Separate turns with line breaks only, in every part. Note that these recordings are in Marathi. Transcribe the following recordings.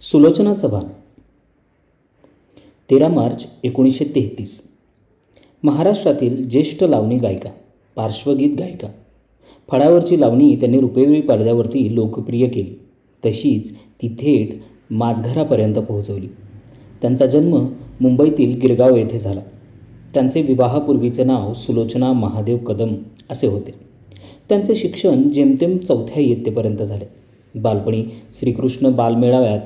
सुलोचना चव्हाण 13 मार्च 1933 महाराष्ट्रातील ज्येष्ठ लावणी गायिका, पार्श्वगीत गायिका. फळावरची लावणी त्यांनी रुपेरी पडद्यावरती लोकप्रिय केली, तशीच ती थेट माझघरापर्यंत पोहोचवली. त्यांचा जन्म मुंबईतील गिरगाव येथे झाला. त्यांचे विवाहापूर्वीचे नाव सुलोचना महादेव कदम असे होते. त्यांचे शिक्षण जेमतेम 4थ्या इयत्तेपर्यंत झाले. बालपणी श्रीकृष्ण बालमेळ्यात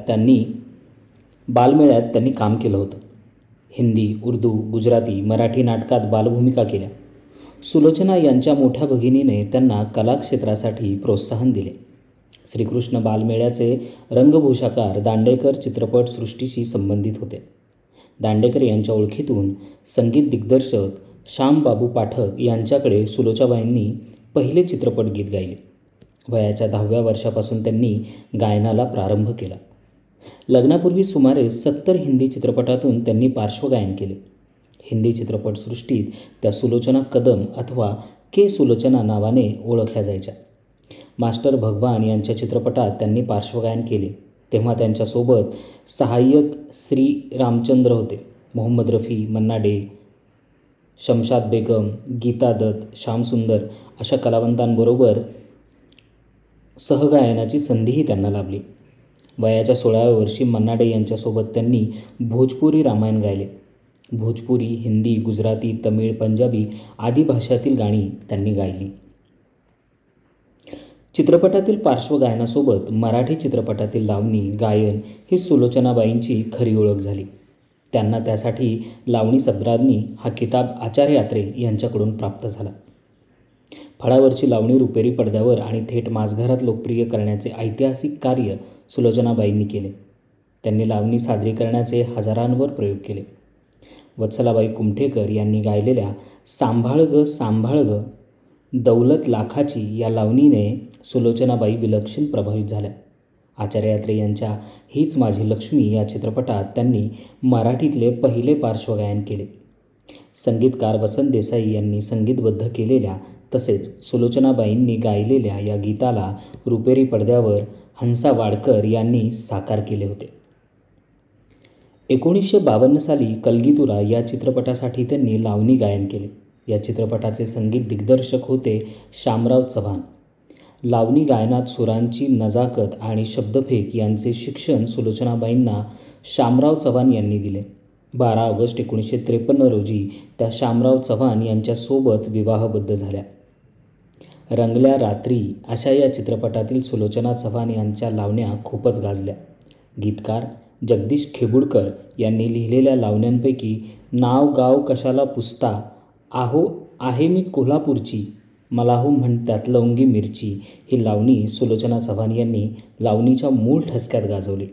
त्यांनी काम केलं होतं. हिंदी, उर्दू, गुजराती, मराठी नाटकात बालभूमिका केल्या. सुलोचना यांच्या मोठ्या भगिनीने त्यांना कलाक्षेत्रासाठी प्रोत्साहन दिले. श्रीकृष्ण बालमेळ्याचे रंगभूषाकार दांडेकर चित्रपटसृष्टीशी संबंधित होते. दांडेकर यांच्या ओळखीतून संगीत दिग्दर्शक श्यामबाबू पाठक यांच्याकडे सुलोचनाबाईंनी पहिले चित्रपट गीत गायले. वयाच्या 10व्या वर्षापासून त्यांनी गायनाला प्रारंभ केला. लग्नापूर्वी सुमारे 70 हिंदी चित्रपटातून त्यांनी पार्श्वगायन केले. हिंदी चित्रपटसृष्टीत त्या सुलोचना कदम अथवा के. सुलोचना नावाने ओळखल्या जायच्या. मास्टर भगवान यांच्या चित्रपटात त्यांनी पार्श्वगायन केले तेव्हा त्यांच्यासोबत सहाय्यक श्री रामचंद्र होते. मोहम्मद रफी, मन्ना डे, शमशाद बेगम, गीता दत्त, श्यामसुंदर अशा कलावंतांबरोबर सहगायनाची संधीही त्यांना लाभली. वयाच्या 16व्या वर्षी मन्ना डे यांच्यासोबत त्यांनी भोजपुरी रामायण गायले. भोजपुरी, हिंदी, गुजराती, तमिळ, पंजाबी आदी भाषातील गाणी त्यांनी गायली. चित्रपटातील पार्श्वगायनासोबत मराठी चित्रपटातील लावणी गायन ही सुलोचनाबाईंची खरी ओळख झाली. त्यांना त्यासाठी लावणी सम्राज्ञी हा किताब आचार्य आत्रे यांच्याकडून प्राप्त झाला. फळावरची लावणी रुपेरी पडद्यावर आणि थेट माझघरात लोकप्रिय करण्याचे ऐतिहासिक कार्य सुलोचनाबाईंनी केले. त्यांनी लावणी सादरीकरणाचे हजारांवर प्रयोग केले. वत्सलाबाई कुमठेकर यांनी गायलेल्या सांभाळ ग सांभाळ ग दौलत लाखाची या लावणीने सुलोचनाबाई विलक्षण प्रभावित झाल्या. आचार्य आत्रे यांच्या हीच माझी लक्ष्मी या चित्रपटात त्यांनी मराठीतले पहिले पार्श्वगायन केले. संगीतकार वसंत देसाई यांनी संगीतबद्ध केलेल्या तसेच सुलोचनाबाईंनी गायलेल्या या गीताला रुपेरी पडद्यावर हंसा वाडकर यांनी साकार केले होते. 1952 साली कलगीतुरा या चित्रपटासाठी त्यांनी लावणी गायन केले. या चित्रपटाचे संगीत दिग्दर्शक होते शामराव चव्हाण. लावणी गायनात सुरांची नजाकत आणि शब्दफेक यांचे शिक्षण सुलोचनाबाईंना शामराव चव्हाण यांनी दिले. 12 ऑगस्ट 1953 रोजी त्या शामराव चव्हाण यांच्यासोबत विवाहबद्ध झाल्या. रंगल्या रात्री अशा या चित्रपटातील सुलोचना चव्हाण यांच्या लावण्या खूपच गाजल्या. गीतकार जगदीश खेबुडकर यांनी लिहिलेल्या लावण्यांपैकी नाव गाव कशाला पुसता, आहो आहे मी कोल्हापूरची, मला हो म्हणतात लवंगी मिरची ही लावणी सुलोचना चव्हाण यांनी लावणीच्या मूळ ठसक्यात गाजवली.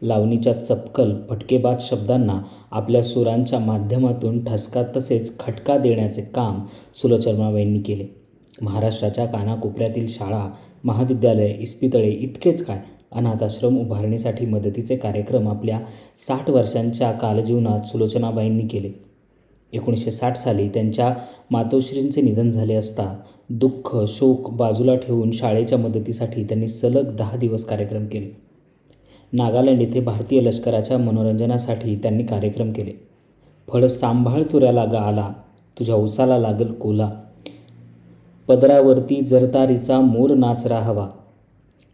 लावणीच्या चपकल फटकेबाज शब्दांना आपल्या सुरांच्या माध्यमातून ठसका तसेच खटका देण्याचे काम सुलोचनाबाईंनी केले. महाराष्ट्राच्या कानाकोपऱ्यातील शाळा, महाविद्यालय, इस्पितळे इतकेच काय अनाथाश्रम उभारणीसाठी मदतीचे कार्यक्रम आपल्या 60 वर्षांच्या कालजीवनात सुलोचनाबाईंनी केले. 1960 साली त्यांच्या मातोश्रींचे निधन झाले असता दुःख शोक बाजूला ठेवून शाळेच्या मदतीसाठी त्यांनी सलग 10 दिवस कार्यक्रम केले. नागालँड येथे भारतीय लष्कराच्या मनोरंजनासाठी त्यांनी कार्यक्रम केले. फळ सांभाळ तुऱ्याला गा आला, तुझ्या उसाला लागल कोला, पदरावरती जरतारीचा मोर नाचरा हवा,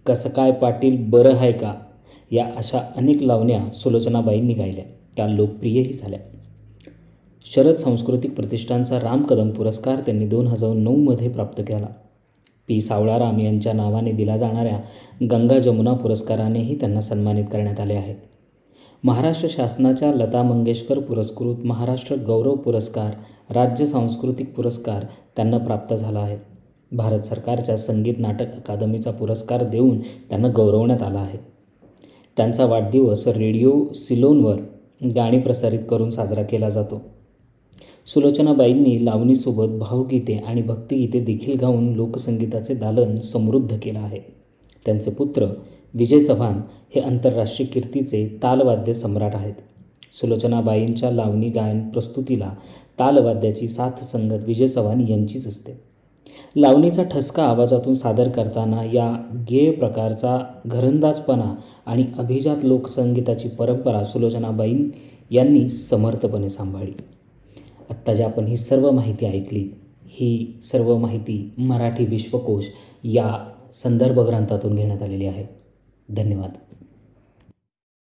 कसं काय पाटील बरं आहे का, या अशा अनेक लावण्या सुलोचनाबाईंनी गायल्या. त्या लोकप्रियही झाल्या. शरद सांस्कृतिक प्रतिष्ठानचा राम कदम पुरस्कार त्यांनी 2009 मध्ये प्राप्त केला. पी. सावळाराम यांच्या नावाने दिला जाणाऱ्या गंगा जमुना पुरस्कारानेही त्यांना सन्मानित करण्यात आले आहे. महाराष्ट्र शासनाच्या लता मंगेशकर पुरस्कृत महाराष्ट्र गौरव पुरस्कार, राज्य सांस्कृतिक पुरस्कार त्यांना प्राप्त झाला आहे. भारत सरकारच्या संगीत नाटक अकादमीचा पुरस्कार देऊन त्यांना गौरवण्यात आला आहे. त्यांचा वाढदिवस रेडिओ सिलोनवर गाणी प्रसारित करून साजरा केला जातो. सुलोचनाबाईंनी लावणीसोबत भावगीते आणि भक्तिगीते देखील गाऊन लोकसंगीताचे दालन समृद्ध केलं आहे. त्यांचे पुत्र विजय चव्हाण हे आंतरराष्ट्रीय कीर्तीचे तालवाद्य सम्राट आहेत. सुलोचनाबाईंच्या लावणी गायन प्रस्तुतीला तालवाद्याची साथ संगत विजय चव्हाण यांचीच असते. लावणीचा ठसका आवाजातून सादर करताना या गेय प्रकारचा घरंदाजपणा आणि अभिजात लोकसंगीताची परंपरा सुलोचनाबाई यांनी समर्थपणे सांभाळली. आत्ता जी आपण ही सर्व माहिती ऐकली, ही सर्व माहिती मराठी विश्वकोश या संदर्भ ग्रंथातून घेण्यात आलेली आहे. धन्यवाद.